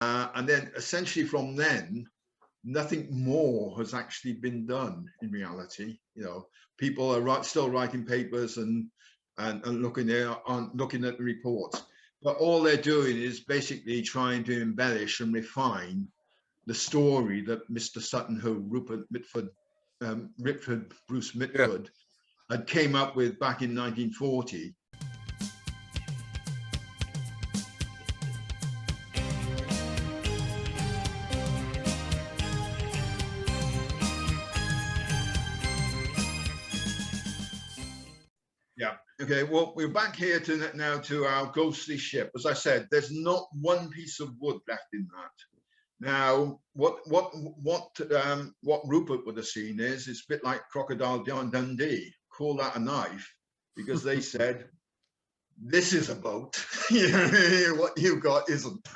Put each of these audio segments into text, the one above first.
And then essentially from then, nothing more has actually been done in reality. You know, people are still writing papers and looking at the reports, but all they're doing is basically trying to embellish and refine the story that Mr. Sutton Hoo, Rupert Bruce Mitford, had came up with back in 1940. Yeah. Okay. Well, we're back here now to our ghostly ship. As I said, there's not one piece of wood left in that. Now, what Rupert would have seen is it's a bit like Crocodile Dundee. Call that a knife, because they said, "This is a boat. What you got isn't."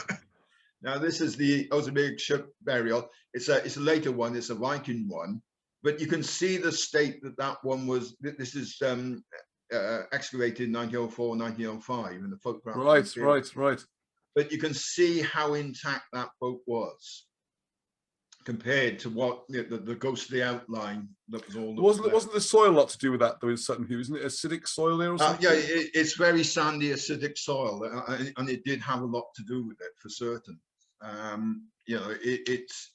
Now, this is the Ozempic ship burial. It's a later one. It's a Viking one, but you can see the state that one was. This is excavated in 1904, 1905 in the photograph. Right. But you can see how intact that boat was compared to what the ghostly outline that was all. Wasn't the soil a lot to do with that though in Sutton Hoo? Isn't it acidic soil there or something? Yeah, it's very sandy, acidic soil, and it did have a lot to do with it for certain. You know, it's.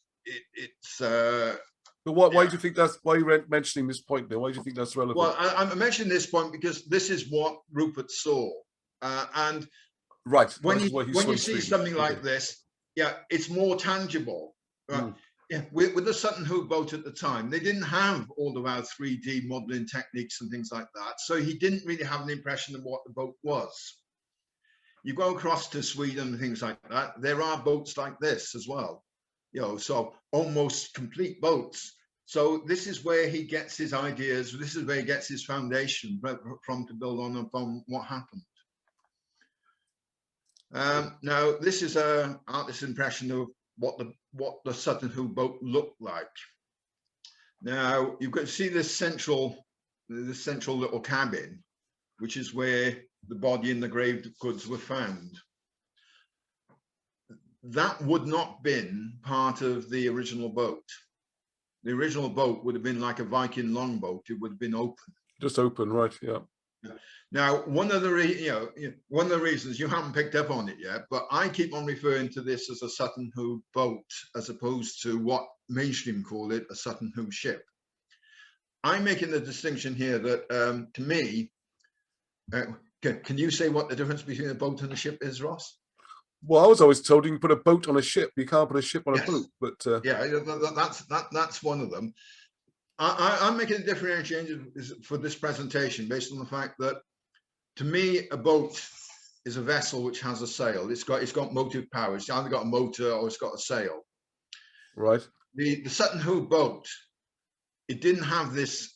But why do you think that's, why are you mentioning this point there? Why do you think that's relevant? Well, I'm mentioning this point because this is what Rupert saw. And right, when you see something like this, yeah, it's more tangible. Right? Yeah, with the Sutton Hoo boat at the time, they didn't have all of our 3D modeling techniques and things like that. So he didn't really have an impression of what the boat was. You go across to Sweden and things like that, there are boats like this as well. You know, so almost complete boats. So this is where he gets his ideas. This is where he gets his foundation from to build on upon what happened. Now, this is an artist's impression of what the Sutton Hoo boat looked like. Now, you can see this central little cabin, which is where the body and the grave goods were found. That would not been part of the original boat. The original boat would have been like a Viking longboat. It would have been open. Just open, right? Yeah. Now, one of the reasons you haven't picked up on it yet, but I keep on referring to this as a Sutton Hoo boat as opposed to what mainstream call it, a Sutton Hoo ship. I'm making the distinction here that, to me, can you say what the difference between a boat and a ship is, Ross? Well, I was always told you can put a boat on a ship. You can't put a ship on a boat. But yeah, that's one of them. I'm making a differentiation for this presentation based on the fact that, to me, a boat is a vessel which has a sail. It's got motive power. It's either got a motor or it's got a sail. Right. The Sutton Hoo boat, it didn't have this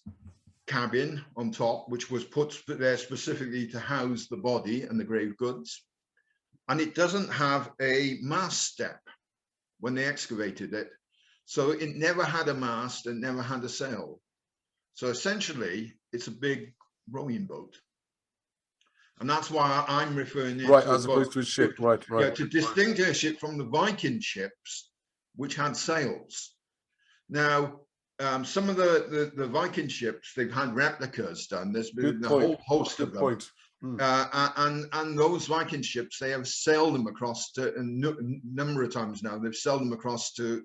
cabin on top, which was put there specifically to house the body and the grave goods. And it doesn't have a mast step when they excavated it. So it never had a mast and never had a sail. So essentially, it's a big rowing boat. And that's why I'm referring to right, as opposed to a ship, right. Yeah, to distinguish it from the Viking ships, which had sails. Now, some of the Viking ships, they've had replicas done. There's been a whole host of them. And those Viking ships, they have sailed them across to a number of times now. They've sailed them across to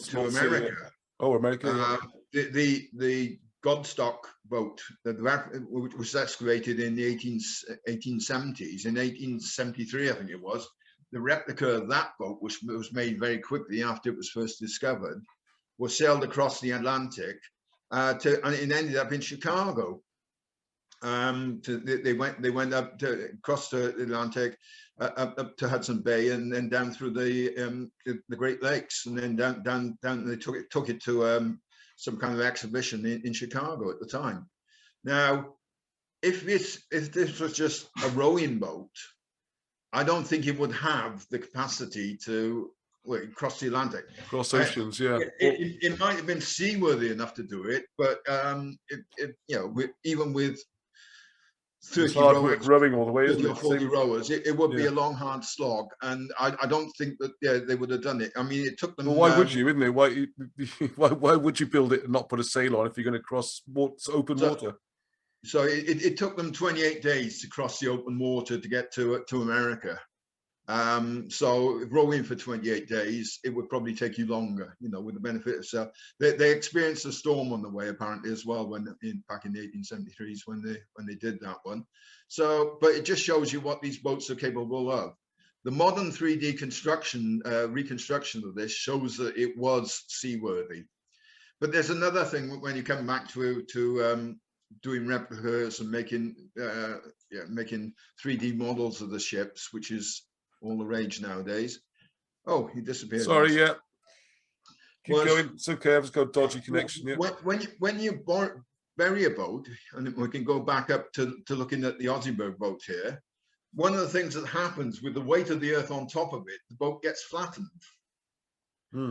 America. Oh, America. Yeah. The Godstock boat, which was excavated in the 1870s, in 1873, I think it was. The replica of that boat, which was made very quickly after it was first discovered, was sailed across the Atlantic, and it ended up in Chicago. They went up across the Atlantic, up to Hudson Bay, and then down through the Great Lakes, and then down. They took it to some kind of exhibition in Chicago at the time. Now, if this was just a rowing boat, I don't think it would have the capacity to cross the Atlantic. Cross oceans, yeah. It might have been seaworthy enough to do it, but even with It's 30 hard work rowers, rowing all the way, 30 isn't or it? 40 Same, rowers. It would be yeah. a long, hard slog, and I don't think that they would have done it. I mean, it took them. Well, why would you, isn't it? Why would you build it and not put a sail on if you're going to cross open water? So it took them 28 days to cross the open water to get to America. So rowing for 28 days, it would probably take you longer, you know, with the benefit of self. They experienced a storm on the way apparently as well back in the 1873s when they did that one. So, but it just shows you what these boats are capable of. The modern 3D reconstruction of this shows that it was seaworthy. But there's another thing when you come back to doing replicas and making 3D models of the ships, which is all the rage nowadays. Oh, he disappeared. Sorry, yeah. Keep going. It's okay. I've just got a dodgy connection. Yeah. When you bury a boat, and we can go back up to looking at the Ossieberg boat here. One of the things that happens with the weight of the earth on top of it, the boat gets flattened.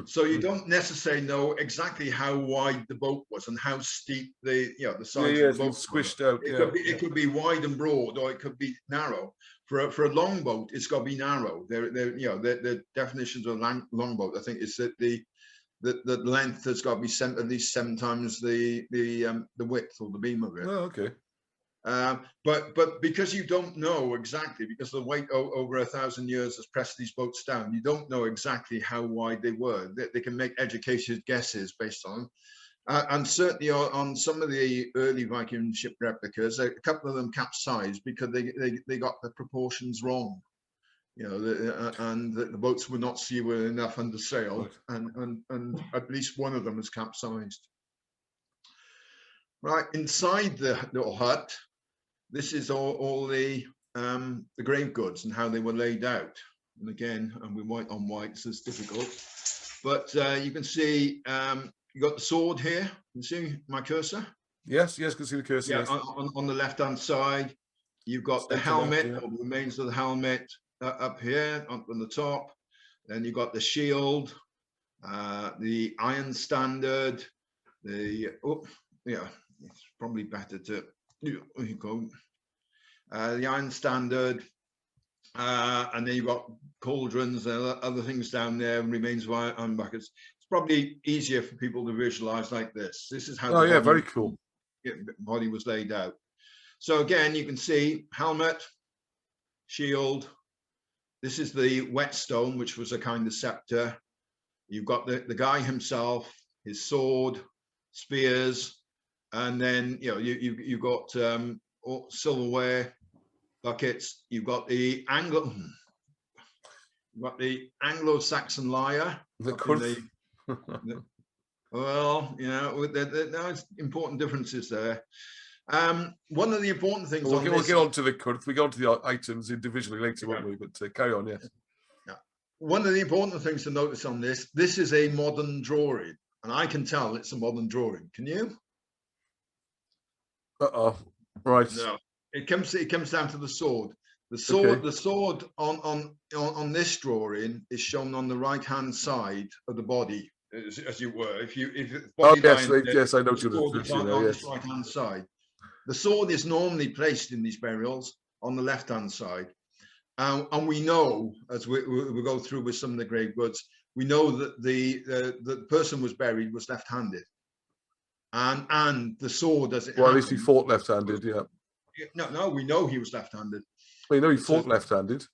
So you don't necessarily know exactly how wide the boat was and how steep the sides of the boat squished out. It could be wide and broad, or it could be narrow. For a long boat, it's got to be narrow. The definitions of long boat, I think, is that the length has got to be at least 7 times the width or the beam of it. Oh, okay. But because you don't know exactly, because the weight over 1,000 years has pressed these boats down, you don't know exactly how wide they were. They can make educated guesses based on, and certainly on some of the early Viking ship replicas, a couple of them capsized because they got the proportions wrong. You know, and the boats were not seaworthy enough under sail, right. and at least one of them was capsized. Right inside the little hut. This is all the grave goods and how they were laid out. And again, and we're white on white, so it's difficult. But you can see you got the sword here. You see my cursor? Yes, can see the cursor. Yeah, yes. on the left-hand side, you've got the helmet, or the remains of the helmet up here on the top. Then you've got the shield, the iron standard, it's probably better to. You go. The iron standard, and then you've got cauldrons and other things down there, and remains of iron buckets. It's probably easier for people to visualize like this. This is how very cool. Body was laid out. So again, you can see helmet, shield. This is the whetstone, which was a kind of scepter. You've got the guy himself, his sword, spears, and then you've got silverware, buckets. You've got the Anglo-Saxon lyre. Well, there's important differences there. One of the important things we'll get on to the kurth. We go on to the items individually later, won't we? But carry on, yes. Yeah. One of the important things to notice on this is a modern drawing, and I can tell it's a modern drawing. Can you? Right. No. It comes down to the sword. The sword on this drawing is shown on the right hand side of the body, as you were. Yes, I know what you're referring to now. Yes. Right hand side. The sword is normally placed in these burials on the left hand side, and we know as we go through with some of the grave goods, we know that the person was buried was left handed, and the sword as it. Well, at least he fought left handed. Yeah. No, we know he was left-handed. Well, you know he fought left-handed.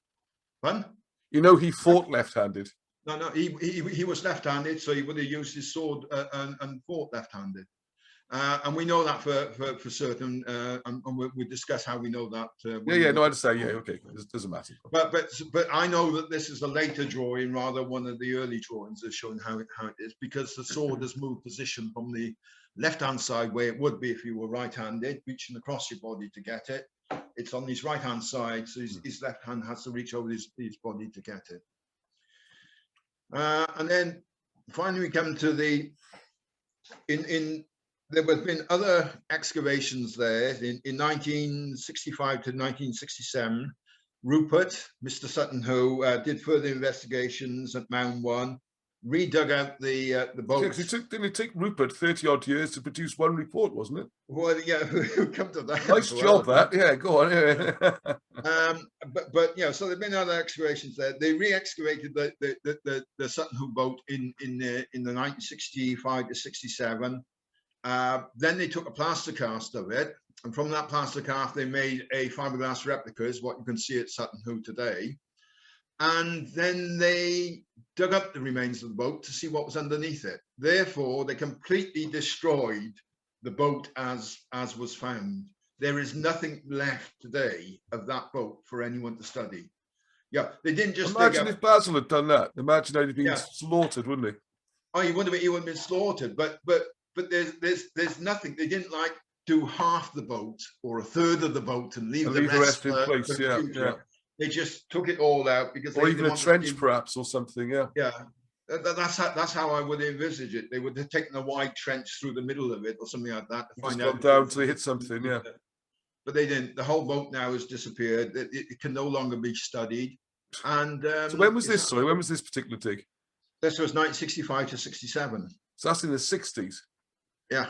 Pardon? You know he fought left-handed. No, he was left-handed, so he would have used his sword and fought left-handed. And we know that for certain, and we discuss how we know that. No, I'd say, okay, it doesn't matter. But I know that this is a later drawing, rather one of the early drawings is showing how it is, because the sword has moved position from the left-hand side where it would be if you were right-handed, reaching across your body to get it. It's on his right-hand side, so his left hand has to reach over his body to get it. And then finally we come to there have been other excavations there in 1965 to 1967. Rupert, Mr. Sutton Hoo, did further investigations at Mound 1. redug out the boat. Yeah, 'cause didn't it take Rupert 30 odd years to produce one report, wasn't it? Well, yeah, we'll come to that. Nice job, that. Yeah, go on. Yeah. But yeah, so there've been other excavations there. They re-excavated the Sutton Hoo boat in the 1965 to 67. Then they took a plaster cast of it, and from that plaster cast they made a fiberglass replica, is what you can see at Sutton Hoo today. And then they dug up the remains of the boat to see what was underneath it. Therefore, they completely destroyed the boat as was found. There is nothing left today of that boat for anyone to study. Yeah, they didn't just imagine if Basil had done that. Imagine he'd been slaughtered, wouldn't he? Oh, he wouldn't have been slaughtered. But there's nothing. They didn't like do half the boat or a third of the boat and leave the rest in place. Yeah. They just took it all out because or even a trench, perhaps, or something. Yeah. Yeah. That's how I would envisage it. They would have taken a wide trench through the middle of it or something like that to find out down till they hit something. Yeah. But they didn't. The whole boat now has disappeared. It can no longer be studied. And so when was this? Sorry, when was this particular dig? This was 1965 to 67. So that's in the 60s. Yeah.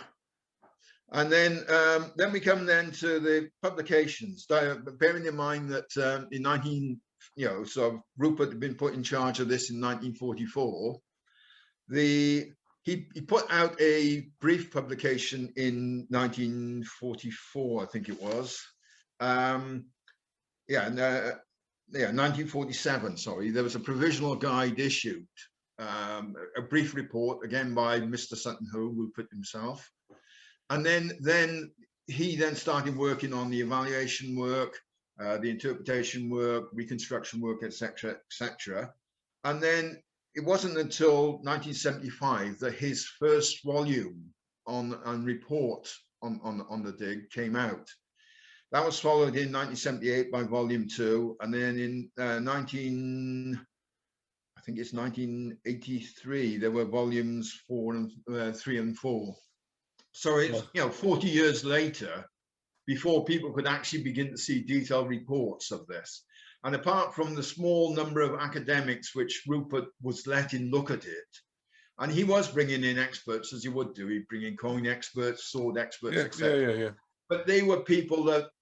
And then we come then to the publications. Bearing in mind that so Rupert had been put in charge of this in 1944. He put out a brief publication in 1944, I think it was. 1947. Sorry, there was a provisional guide issued, a brief report again by Mr. Sutton Hoo, Rupert himself. And then he started working on the evaluation work, the interpretation work, reconstruction work, etc., etc. And then it wasn't until 1975 that his first volume on report on the dig came out. That was followed in 1978 by volume 2, and then in 1983 there were volumes 3 and 4. So it's 40 years later before people could actually begin to see detailed reports of this. And apart from the small number of academics which Rupert was letting look at it, and he was bringing in experts, as he would do, he'd bring in coin experts, sword experts, etc. Yeah. But they were people that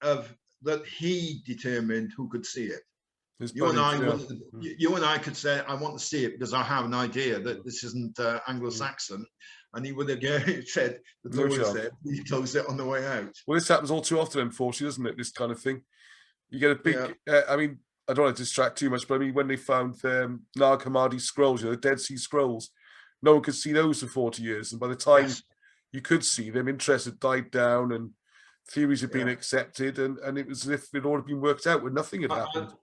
he determined who could see it. You and I could say, I want to see it because I have an idea that this isn't Anglo-Saxon. And he would have said, the door is there, he closed it on the way out. Well, this happens all too often, unfortunately, doesn't it? This kind of thing. You get a big, I mean, I don't want to distract too much, but I mean, when they found Nag Hammadi scrolls, the Dead Sea Scrolls, no one could see those for 40 years. And by the time you could see them, interest had died down and theories had been accepted. And it was as if it all had been worked out when nothing had happened.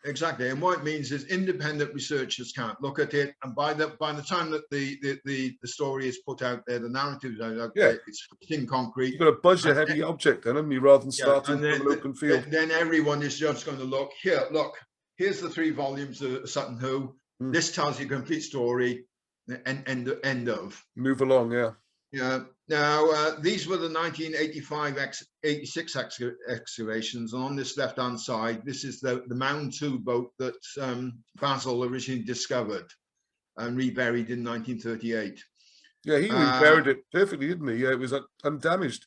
Exactly, and what it means is independent researchers can't look at it, and by the time that the story is put out there, the narrative is out there, it's in concrete. You've got a budget-heavy object, then, haven't you, rather than starting from an open field. Then everyone is just going to look here. Look, here's the 3 volumes of Sutton Hoo. This tells you a complete story. End of. Move along, yeah. Yeah. Now, these were the 1985-86 excavations, and on this left-hand side, this is the Mound 2 boat that Basil originally discovered and reburied in 1938. Yeah, he reburied it perfectly, didn't he? Yeah, it was undamaged.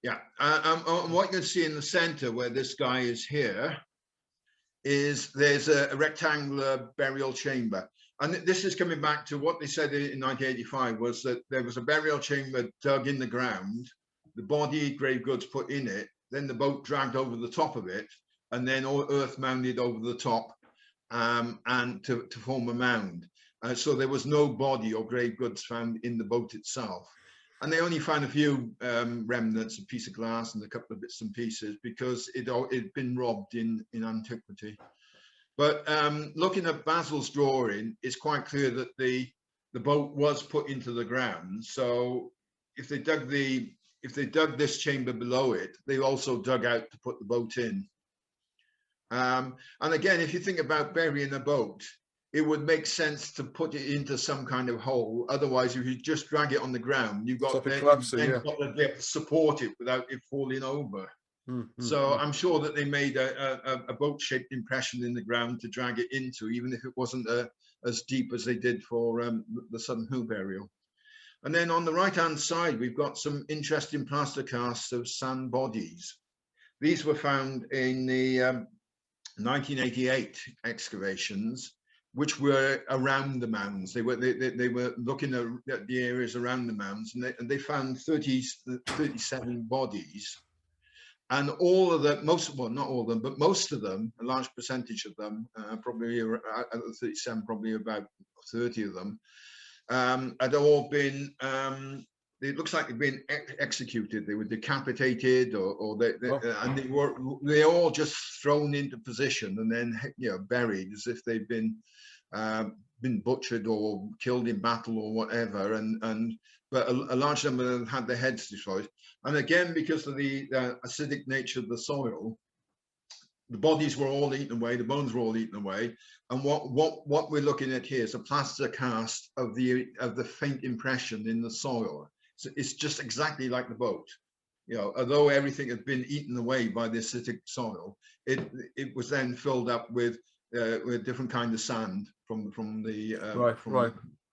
Yeah, and what you can see in the center, where this guy is here, is there's a rectangular burial chamber. And this is coming back to what they said in 1985, was that there was a burial chamber dug in the ground, the body, grave goods put in it, then the boat dragged over the top of it, and then all earth mounded over the top and to form a mound. So there was no body or grave goods found in the boat itself. And they only found a few remnants, a piece of glass and a couple of bits and pieces, because it'd been robbed in antiquity. But looking at Basil's drawing, it's quite clear that the boat was put into the ground. So if they dug this chamber below it, they also dug out to put the boat in. And again, if you think about burying a boat, it would make sense to put it into some kind of hole. Otherwise, if you just drag it on the ground, you've got to support it without it falling over. So I'm sure that they made a boat-shaped impression in the ground to drag it into, even if it wasn't as deep as they did for the Sutton Hoo burial. And then on the right-hand side, we've got some interesting plaster casts of sand bodies. These were found in the 1988 excavations, which were around the mounds. They were looking at the areas around the mounds, and they found 37 bodies. And all of them, not all of them, but most of them, a large percentage of them, probably out of the 37, probably about 30 of them, had all been, it looks like they've been executed. They were decapitated, and they all just thrown into position and then buried as if they've been butchered or killed in battle or whatever. But a large number of them had their heads destroyed. And again, because of the acidic nature of the soil, the bodies were all eaten away, the bones were all eaten away. And what we're looking at here is a plaster cast of the faint impression in the soil. So it's just exactly like the boat. Although everything had been eaten away by the acidic soil, it was then filled up with different kind of sand from the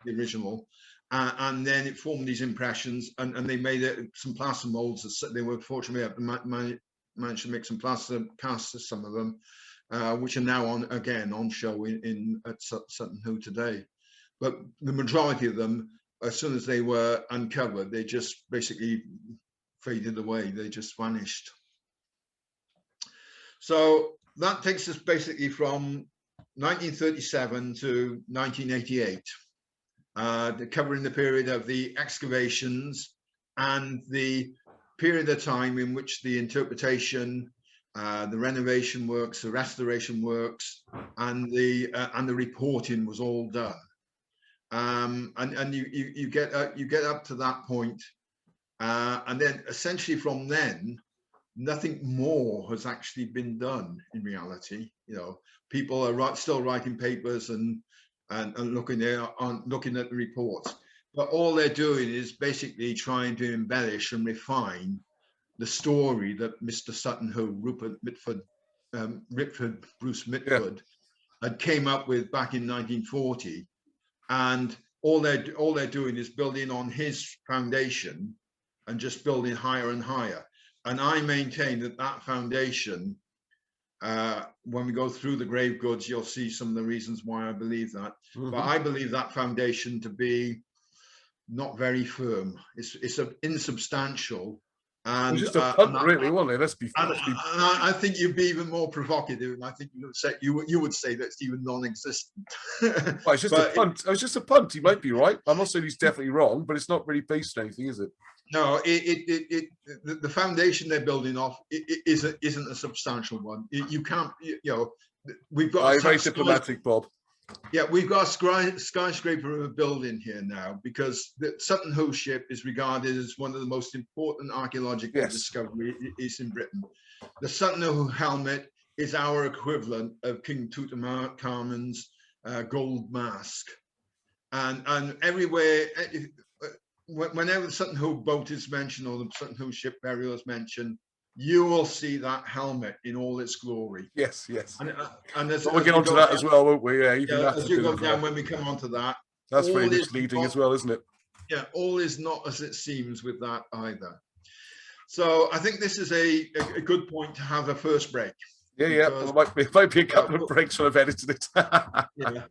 the original. And then it formed these impressions, and they made some plaster molds. They were fortunately able to manage to make some plaster casts of some of them, which are now on show at Sutton Hoo today. But the majority of them, as soon as they were uncovered, they just basically faded away. They just vanished. So that takes us basically from 1937 to 1988. Covering the period of the excavations and the period of time in which the interpretation, the renovation works, the restoration works, and the reporting was all done. And you get up to that point, and then essentially from then, nothing more has actually been done in reality. People are still writing papers and looking at the reports, but all they're doing is basically trying to embellish and refine the story that Mr. Sutton Hoo, Ripford Bruce Mitford, had came up with back in 1940, and all they're doing is building on his foundation and just building higher and higher. And I maintain that foundation, when we go through the grave goods, you'll see some of the reasons why I believe that. But I believe that foundation to be not very firm. It's insubstantial. And just a punt, really, wasn't it? Let's be. I think you'd be even more provocative, and I think you would say that's even non-existent. Well, it's just a punt. It's just a punt. He might be right. I'm not saying he's definitely wrong, but it's not really based on anything, is it? No, the foundation they're building off isn't a substantial one. You can't, we've got. Very diplomatic, Bob. Yeah, we've got a skyscraper of a building here now, because the Sutton Hoo ship is regarded as one of the most important archaeological discoveries in Britain. The Sutton Hoo helmet is our equivalent of King Tutankhamun's gold mask, and everywhere. Whenever the Sutton Hoo boat is mentioned or the Sutton Hoo ship burial is mentioned, you will see that helmet in all its glory. Yes. And we'll get onto that as well, won't we? Yeah, as you go down, when we come onto that. That's very misleading as well, isn't it? Yeah, all is not as it seems with that either. So I think this is a good point to have a first break. Yeah. There might be a couple of breaks when I've edited it. Yeah.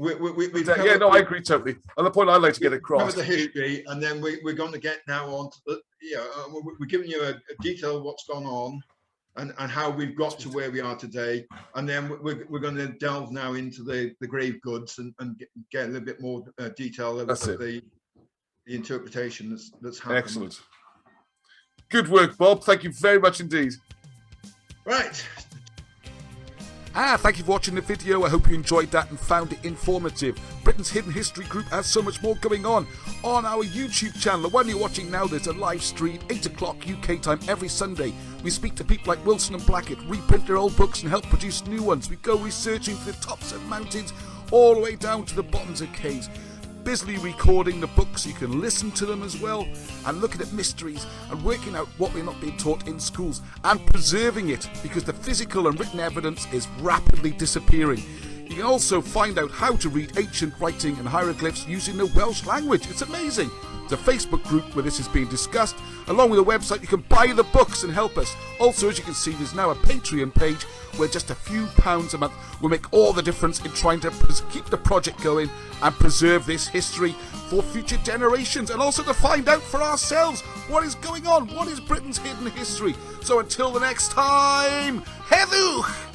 I agree totally. And the point I'd like to get across, the history, and then we're going to get now on to the we're giving you a detail of what's gone on and how we've got to where we are today, and then we're going to delve now into the grave goods and get a little bit more detail of the interpretation that's happened. Excellent. Good work, Bob. Thank you very much indeed. Right. Thank you for watching the video. I hope you enjoyed that and found it informative. Britain's Hidden History Group has so much more going on our YouTube channel. The one you're watching now, there's a live stream, 8 o'clock UK time every Sunday. We speak to people like Wilson and Blackett, reprint their old books and help produce new ones. We go researching for the tops of mountains all the way down to the bottoms of caves. busily recording the books. You can listen to them as well and looking at mysteries and working out what we're not being taught in schools and preserving it, because the physical and written evidence is rapidly disappearing. You can also find out how to read ancient writing and hieroglyphs using the Welsh language. It's amazing. There's a Facebook group where this is being discussed. Along with a website, you can buy the books and help us. Also, as you can see, there's now a Patreon page where just a few pounds a month will make all the difference in trying to keep the project going and preserve this history for future generations, and also to find out for ourselves what is going on, what is Britain's hidden history. So until the next time, Heddiw!